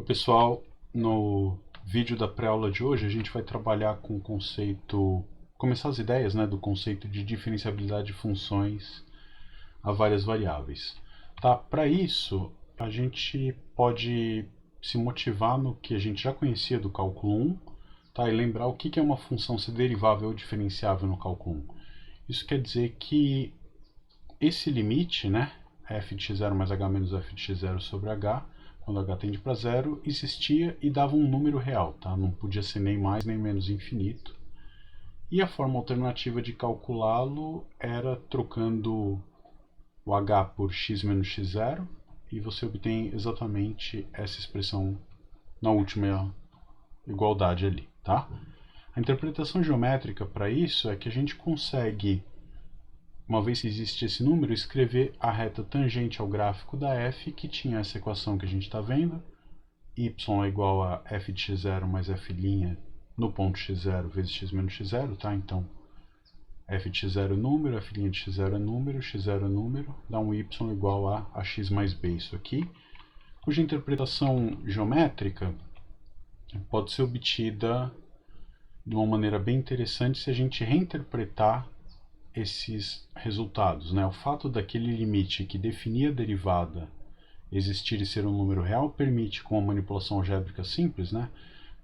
Pessoal, no vídeo da pré-aula de hoje a gente vai trabalhar com o conceito, começar as ideias, né, do conceito de diferenciabilidade de funções a várias variáveis. Tá? Para isso, a gente pode se motivar no que a gente já conhecia do cálculo 1, tá? E lembrar o que é uma função ser derivável ou diferenciável no cálculo 1. Isso quer dizer que esse limite, né, f de x0 mais h menos f de x0 sobre h, quando h tende para zero, existia e dava um número real, tá? Não podia ser nem mais nem menos infinito. E a forma alternativa de calculá-lo era trocando o h por x menos x0, e você obtém exatamente essa expressão na última igualdade ali, tá? A interpretação geométrica para isso é que a gente consegue, uma vez que existe esse número, escrever a reta tangente ao gráfico da f, que tinha essa equação que a gente está vendo, y é igual a f de x0 mais f' no ponto x0 vezes x menos x0, tá? Então, f de x0 é número, f' de x0 é número, x0 é número, dá um y igual a x mais b, isso aqui, cuja interpretação geométrica pode ser obtida de uma maneira bem interessante se a gente reinterpretar esses resultados, né? O fato daquele limite que definia a derivada existir e ser um número real permite, com a manipulação algébrica simples, né,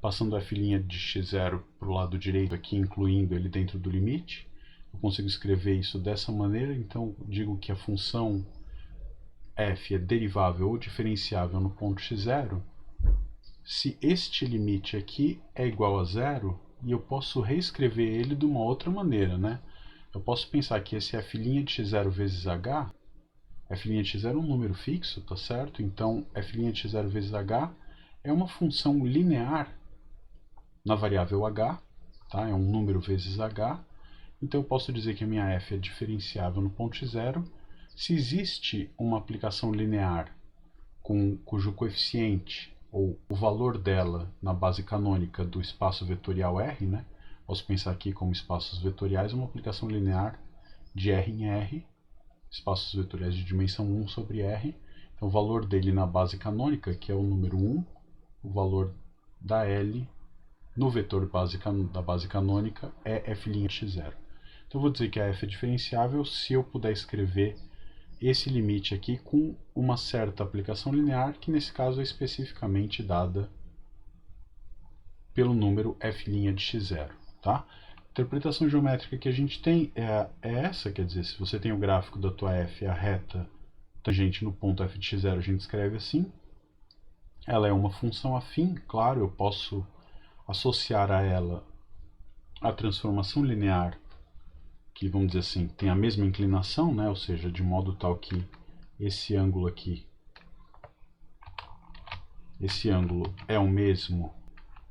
passando f' de x0 para o lado direito aqui, incluindo ele dentro do limite, eu consigo escrever isso dessa maneira. Então digo que a função f é derivável ou diferenciável no ponto x0 se este limite aqui é igual a zero, e eu posso reescrever ele de uma outra maneira, né? Eu posso pensar que esse f' de x0 vezes h, f' de x0 é um número fixo, tá certo? Então, f' de x0 vezes h é uma função linear na variável h, tá? É um número vezes h. Então, eu posso dizer que a minha f é diferenciável no ponto x0 se existe uma aplicação linear cujo coeficiente, ou o valor dela, na base canônica do espaço vetorial R, né? Posso pensar aqui como espaços vetoriais, uma aplicação linear de R em R, espaços vetoriais de dimensão 1 sobre R. Então, o valor dele na base canônica, que é o número 1, o valor da L no vetor da base canônica é f' de x0. Então, eu vou dizer que a f é diferenciável se eu puder escrever esse limite aqui com uma certa aplicação linear, que nesse caso é especificamente dada pelo número f' de x0, tá? A interpretação geométrica que a gente tem é essa, quer dizer, se você tem o gráfico da tua f, a reta tangente no ponto f de x0, a gente escreve assim. Ela é uma função afim, claro, eu posso associar a ela a transformação linear, que, vamos dizer assim, tem a mesma inclinação, né? Ou seja, de modo tal que esse ângulo aqui, esse ângulo é o mesmo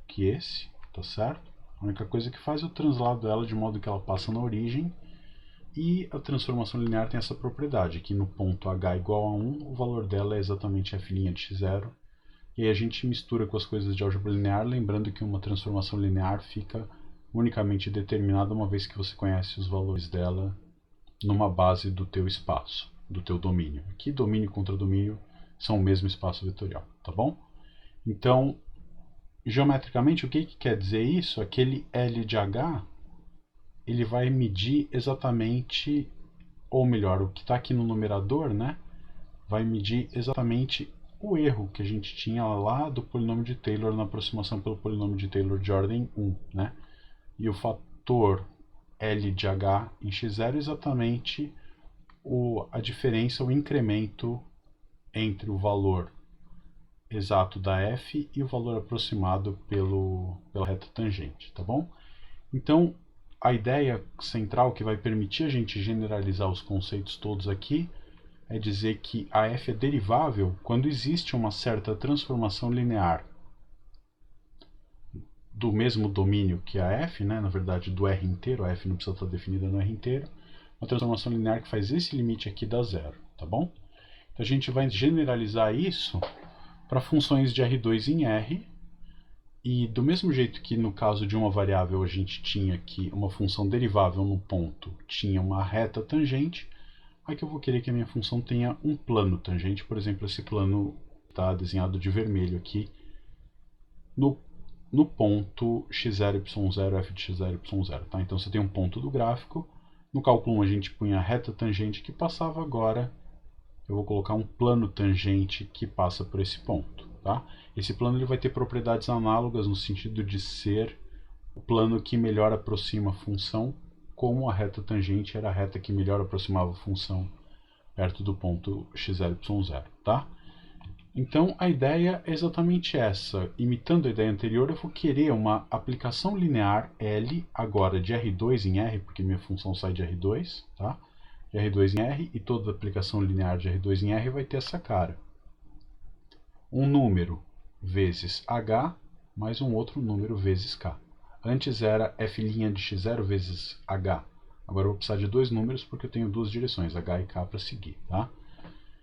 que esse, tá certo? A única coisa que faz é eu translado ela de modo que ela passa na origem, e a transformação linear tem essa propriedade, que no ponto h igual a 1, o valor dela é exatamente f' de x0, e aí a gente mistura com as coisas de álgebra linear, lembrando que uma transformação linear fica unicamente determinada uma vez que você conhece os valores dela numa base do teu espaço, do teu domínio. Aqui domínio contra domínio são o mesmo espaço vetorial, tá bom? Então, geometricamente, o que quer dizer isso? Aquele L de H, ele vai medir exatamente, ou melhor, o que está aqui no numerador, né, vai medir exatamente o erro que a gente tinha lá do polinômio de Taylor na aproximação pelo polinômio de Taylor de ordem 1, né? E o fator L de H em x0 é exatamente a diferença, o incremento entre o valor exato da f e o valor aproximado pela reta tangente, tá bom? Então, a ideia central que vai permitir a gente generalizar os conceitos todos aqui é dizer que a f é derivável quando existe uma certa transformação linear do mesmo domínio que a f, né? Na verdade do R inteiro, a f não precisa estar definida no R inteiro, uma transformação linear que faz esse limite aqui dar zero, tá bom? Então a gente vai generalizar isso para funções de R2 em R, e do mesmo jeito que no caso de uma variável a gente tinha que uma função derivável no ponto tinha uma reta tangente, aqui eu vou querer que a minha função tenha um plano tangente, por exemplo, esse plano está desenhado de vermelho aqui, no, no ponto x0, y0, f de x0, y0. Tá? Então você tem um ponto do gráfico. No cálculo 1 a gente punha a reta tangente que passava, agora eu vou colocar um plano tangente que passa por esse ponto. Tá? Esse plano ele vai ter propriedades análogas no sentido de ser o plano que melhor aproxima a função, como a reta tangente era a reta que melhor aproximava a função perto do ponto x0, y0. Tá? Então a ideia é exatamente essa. Imitando a ideia anterior, eu vou querer uma aplicação linear L agora de R2 em R, porque minha função sai de R2, tá? De R2 em R, e toda aplicação linear de R2 em R vai ter essa cara. Um número vezes H mais um outro número vezes K. Antes era f' de x0 vezes H. Agora eu vou precisar de dois números porque eu tenho duas direções, H e K, para seguir, tá?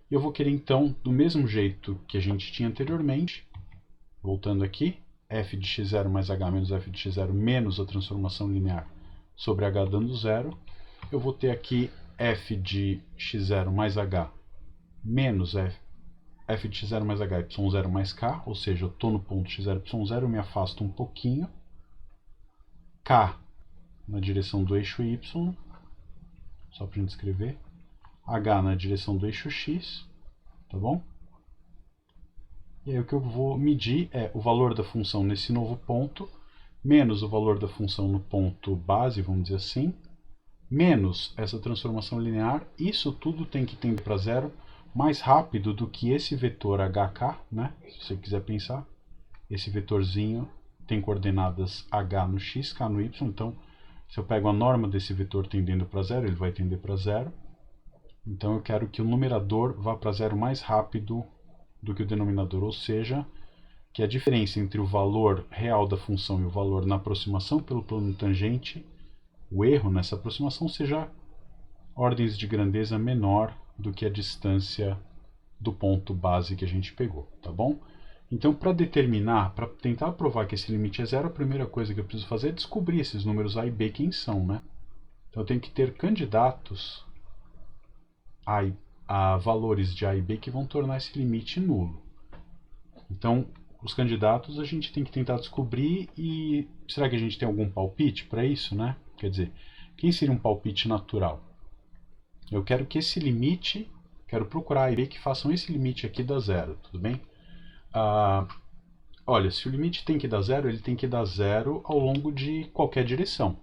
Eu vou querer então, do mesmo jeito que a gente tinha anteriormente, voltando aqui, f de x0 mais h menos f de x0 menos a transformação linear sobre h dando zero. Eu vou ter aqui f de x0 mais h menos f de x0 mais h, y0 mais k, ou seja, eu estou no ponto x0, y0, eu me afasto um pouquinho. K na direção do eixo y, só para a gente escrever. H na direção do eixo x, tá bom? E aí o que eu vou medir é o valor da função nesse novo ponto, menos o valor da função no ponto base, vamos dizer assim, menos essa transformação linear. Isso tudo tem que tender para zero mais rápido do que esse vetor hk, né? Se você quiser pensar, esse vetorzinho tem coordenadas h no x, k no y, então se eu pego a norma desse vetor tendendo para zero, ele vai tender para zero. Então eu quero que o numerador vá para zero mais rápido do que o denominador, ou seja, que a diferença entre o valor real da função e o valor na aproximação pelo plano tangente, o erro nessa aproximação, seja ordens de grandeza menor do que a distância do ponto base que a gente pegou, tá bom? Então, para determinar, para tentar provar que esse limite é zero, a primeira coisa que eu preciso fazer é descobrir esses números a e b quem são, né? Então eu tenho que ter candidatos a valores de a e b que vão tornar esse limite nulo. Então, os candidatos a gente tem que tentar descobrir, e será que a gente tem algum palpite para isso, né? Quer dizer, quem seria um palpite natural? Eu quero que esse limite, quero procurar a e b que façam esse limite aqui dar zero, tudo bem? Olha, se o limite tem que dar zero, ele tem que dar zero ao longo de qualquer direção,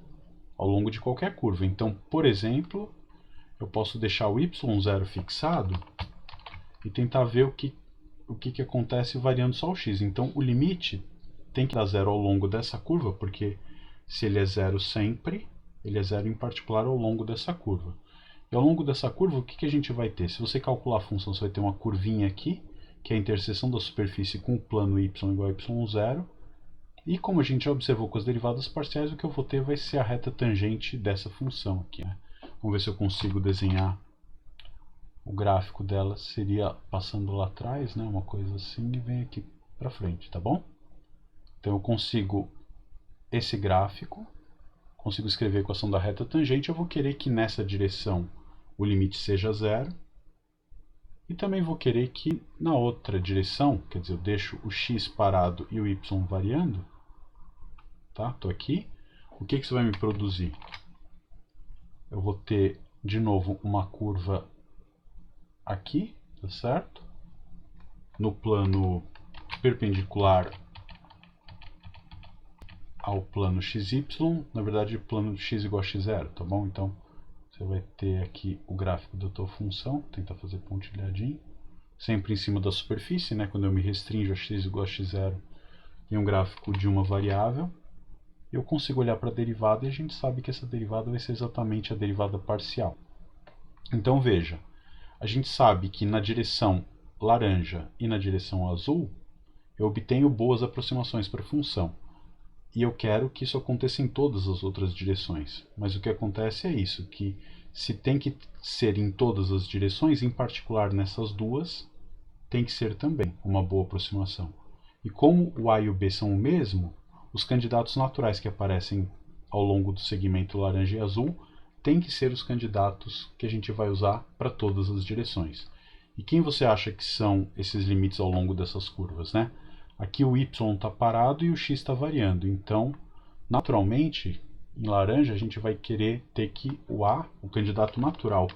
ao longo de qualquer curva. Então, por exemplo, eu posso deixar o y0 fixado e tentar ver o que acontece variando só o x. Então o limite tem que dar zero ao longo dessa curva, porque se ele é zero sempre, ele é zero em particular ao longo dessa curva. E ao longo dessa curva, o que a gente vai ter? Se você calcular a função, você vai ter uma curvinha aqui, que é a interseção da superfície com o plano y igual a y0. E como a gente já observou com as derivadas parciais, o que eu vou ter vai ser a reta tangente dessa função aqui, né? Vamos ver se eu consigo desenhar o gráfico dela. Seria passando lá atrás, né? Uma coisa assim, e vem aqui para frente, tá bom? Então eu consigo esse gráfico, consigo escrever a equação da reta tangente. Eu vou querer que nessa direção o limite seja zero. E também vou querer que na outra direção, quer dizer, eu deixo o x parado e o y variando. Tá? Estou aqui. O que isso vai me produzir? Eu vou ter, de novo, uma curva aqui, tá certo? No plano perpendicular ao plano xy, na verdade, plano x igual a x0, tá bom? Então, você vai ter aqui o gráfico da tua função, vou tentar fazer pontilhadinho, sempre em cima da superfície, né? Quando eu me restringo a x igual a x0, tem um gráfico de uma variável. Eu consigo olhar para a derivada e a gente sabe que essa derivada vai ser exatamente a derivada parcial. Então veja, a gente sabe que na direção laranja e na direção azul eu obtenho boas aproximações para a função. E eu quero que isso aconteça em todas as outras direções. Mas o que acontece é isso, que se tem que ser em todas as direções, em particular nessas duas, tem que ser também uma boa aproximação. E como o a e o b são o mesmo, os candidatos naturais que aparecem ao longo do segmento laranja e azul têm que ser os candidatos que a gente vai usar para todas as direções. E quem você acha que são esses limites ao longo dessas curvas, né? Aqui o y está parado e o x está variando. Então, naturalmente, em laranja, a gente vai querer ter que o a, o candidato natural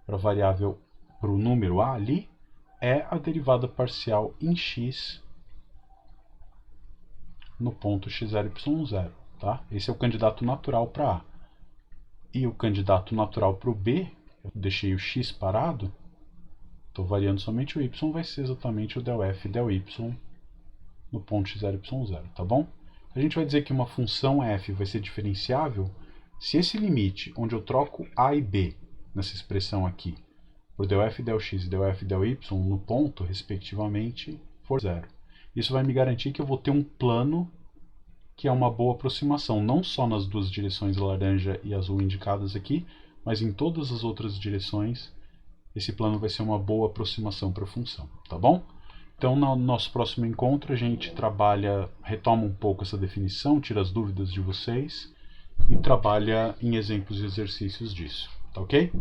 para a variável, para o número a ali, é a derivada parcial em x no ponto x0, y0. Tá? Esse é o candidato natural para a. E o candidato natural para o b, eu deixei o x parado, estou variando somente o y, vai ser exatamente o del f del y no ponto x0, y0, tá bom? A gente vai dizer que uma função f vai ser diferenciável se esse limite, onde eu troco a e b, nessa expressão aqui, por del f del x e del f del y no ponto, respectivamente, for zero. Isso vai me garantir que eu vou ter um plano que é uma boa aproximação, não só nas duas direções laranja e azul indicadas aqui, mas em todas as outras direções, esse plano vai ser uma boa aproximação para a função, tá bom? Então, no nosso próximo encontro, a gente retoma um pouco essa definição, tira as dúvidas de vocês e trabalha em exemplos e exercícios disso, tá ok?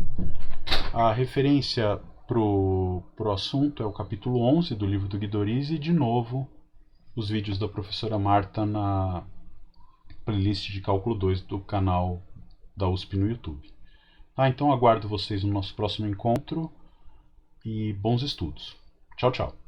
A referência pro assunto é o capítulo 11 do livro do Guidorizi e, de novo, os vídeos da professora Marta na playlist de cálculo 2 do canal da USP no YouTube. Tá, então aguardo vocês no nosso próximo encontro e bons estudos. Tchau, tchau.